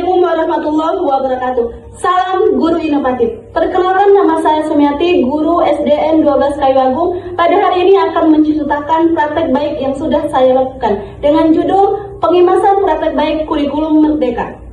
Assalamualaikum warahmatullahi wabarakatuh. Salam guru inovatif. Perkenalkan, nama saya Sumiati, guru SDN 12 Kayu Agung. Pada hari ini akan menceritakan praktek baik yang sudah saya lakukan dengan judul Pengimasan Praktek Baik Kurikulum Merdeka.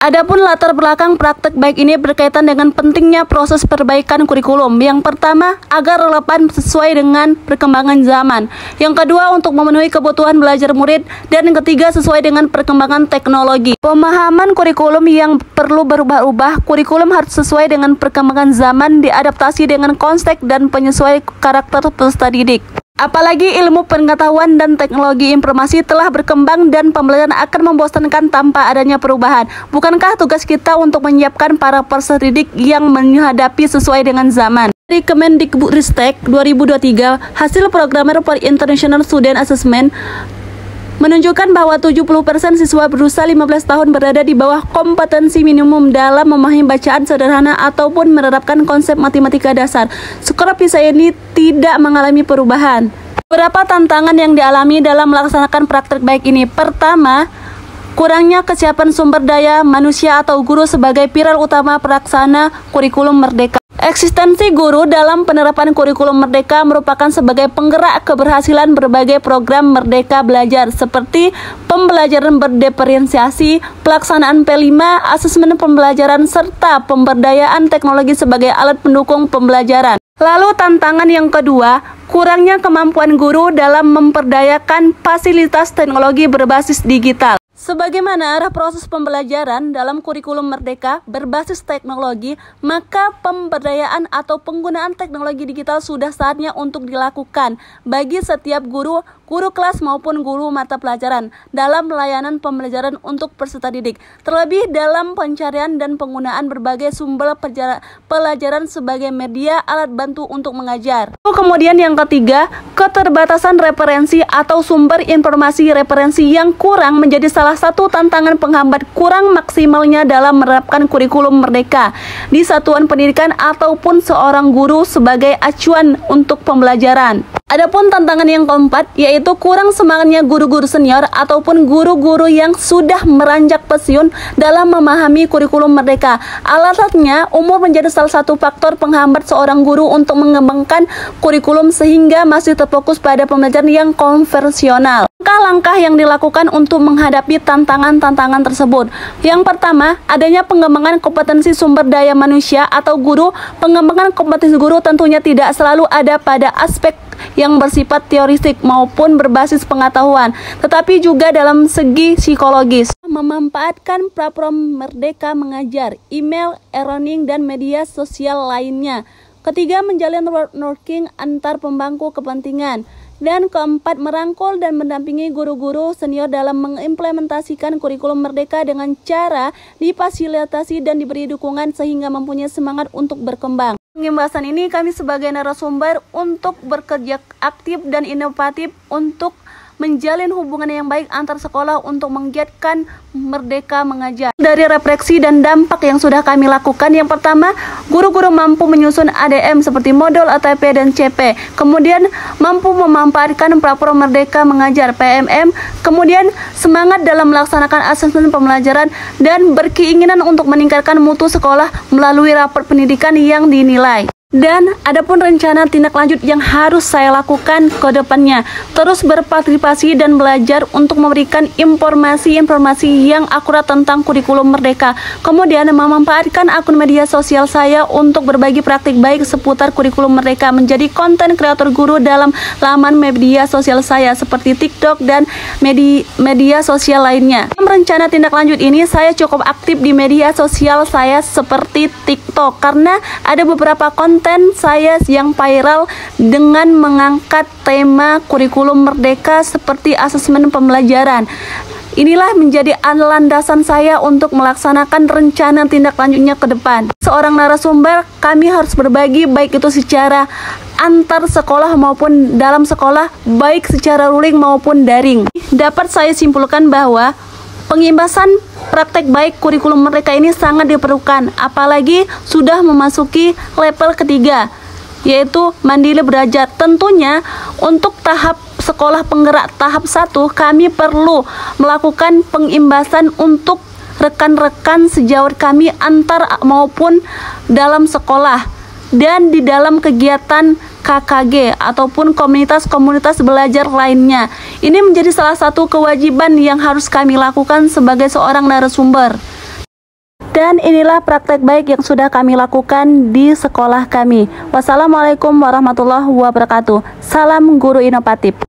Adapun latar belakang praktek baik ini berkaitan dengan pentingnya proses perbaikan kurikulum. Yang pertama, agar relevan sesuai dengan perkembangan zaman. Yang kedua, untuk memenuhi kebutuhan belajar murid. Dan yang ketiga, sesuai dengan perkembangan teknologi. Pemahaman kurikulum yang perlu berubah-ubah. Kurikulum harus sesuai dengan perkembangan zaman, diadaptasi dengan konteks dan penyesuaian karakter peserta didik. Apalagi ilmu pengetahuan dan teknologi informasi telah berkembang dan pembelajaran akan membosankan tanpa adanya perubahan. Bukankah tugas kita untuk menyiapkan para peserta didik yang menghadapi sesuai dengan zaman? Dari Kemendikbudristek 2023, hasil Programmer for International Student Assessment menunjukkan bahwa 70% siswa berusia 15 tahun berada di bawah kompetensi minimum dalam memahami bacaan sederhana ataupun menerapkan konsep matematika dasar. Skor PISA ini tidak mengalami perubahan. Beberapa tantangan yang dialami dalam melaksanakan praktek baik ini. Pertama, kurangnya kesiapan sumber daya manusia atau guru sebagai pilar utama pelaksana kurikulum merdeka. Eksistensi guru dalam penerapan kurikulum merdeka merupakan sebagai penggerak keberhasilan berbagai program merdeka belajar seperti pembelajaran berdiferensiasi, pelaksanaan P5, asesmen pembelajaran, serta pemberdayaan teknologi sebagai alat pendukung pembelajaran. Lalu tantangan yang kedua, kurangnya kemampuan guru dalam memperdayakan fasilitas teknologi berbasis digital. Sebagaimana arah proses pembelajaran dalam kurikulum merdeka berbasis teknologi, maka pemberdayaan atau penggunaan teknologi digital sudah saatnya untuk dilakukan bagi setiap guru kelas maupun guru mata pelajaran dalam layanan pembelajaran untuk peserta didik, terlebih dalam pencarian dan penggunaan berbagai sumber pelajaran sebagai media alat bantu untuk mengajar. Kemudian yang ketiga, keterbatasan referensi atau sumber informasi referensi yang kurang menjadi salah satu tantangan penghambat kurang maksimalnya dalam menerapkan kurikulum merdeka di satuan pendidikan ataupun seorang guru sebagai acuan untuk pembelajaran. Adapun tantangan yang keempat, yaitu kurang semangatnya guru-guru senior ataupun guru-guru yang sudah meranjak pensiun dalam memahami kurikulum merdeka. Alasannya, umur menjadi salah satu faktor penghambat seorang guru untuk mengembangkan kurikulum sehingga masih terfokus pada pembelajaran yang konvensional. Langkah-langkah yang dilakukan untuk menghadapi tantangan-tantangan tersebut. Yang pertama, adanya pengembangan kompetensi sumber daya manusia atau guru. Pengembangan kompetensi guru tentunya tidak selalu ada pada aspek yang bersifat teoristik maupun berbasis pengetahuan, tetapi juga dalam segi psikologis. Memanfaatkan platform Merdeka Mengajar, email, e-learning, dan media sosial lainnya. Ketiga, menjalin networking antar pemangku kepentingan. Dan keempat, merangkul dan mendampingi guru-guru senior dalam mengimplementasikan kurikulum merdeka dengan cara difasilitasi dan diberi dukungan sehingga mempunyai semangat untuk berkembang. Pembahasan ini kami sebagai narasumber untuk bekerja aktif dan inovatif untuk menjalin hubungan yang baik antar sekolah untuk menggiatkan Merdeka Mengajar. Dari refleksi dan dampak yang sudah kami lakukan, yang pertama, guru-guru mampu menyusun ADM seperti modul ATP dan CP, kemudian mampu memanfaatkan platform Merdeka Mengajar PMM, kemudian semangat dalam melaksanakan asesmen pembelajaran dan berkeinginan untuk meningkatkan mutu sekolah melalui rapor pendidikan yang dinilai. Dan adapun rencana tindak lanjut yang harus saya lakukan ke depannya, terus berpartisipasi dan belajar untuk memberikan informasi-informasi yang akurat tentang kurikulum merdeka. Kemudian memanfaatkan akun media sosial saya untuk berbagi praktik baik seputar kurikulum merdeka, menjadi konten kreator guru dalam laman media sosial saya seperti TikTok dan media sosial lainnya. Dalam rencana tindak lanjut ini, saya cukup aktif di media sosial saya seperti TikTok karena ada beberapa konten saya yang viral dengan mengangkat tema kurikulum merdeka seperti asesmen pembelajaran. Inilah menjadi landasan saya untuk melaksanakan rencana tindak lanjutnya ke depan. Seorang narasumber, kami harus berbagi baik itu secara antar sekolah maupun dalam sekolah, baik secara luring maupun daring. Dapat saya simpulkan bahwa pengimbasan praktek baik kurikulum merdeka ini sangat diperlukan, apalagi sudah memasuki level ketiga. yaitu Mandiri Belajar. Tentunya untuk tahap sekolah penggerak tahap 1 kami perlu melakukan pengimbasan untuk rekan-rekan sejawat kami antar maupun dalam sekolah dan di dalam kegiatan KKG ataupun komunitas-komunitas belajar lainnya. Ini menjadi salah satu kewajiban yang harus kami lakukan sebagai seorang narasumber. Dan inilah praktek baik yang sudah kami lakukan di sekolah kami. Wassalamualaikum warahmatullahi wabarakatuh. Salam guru inovatif.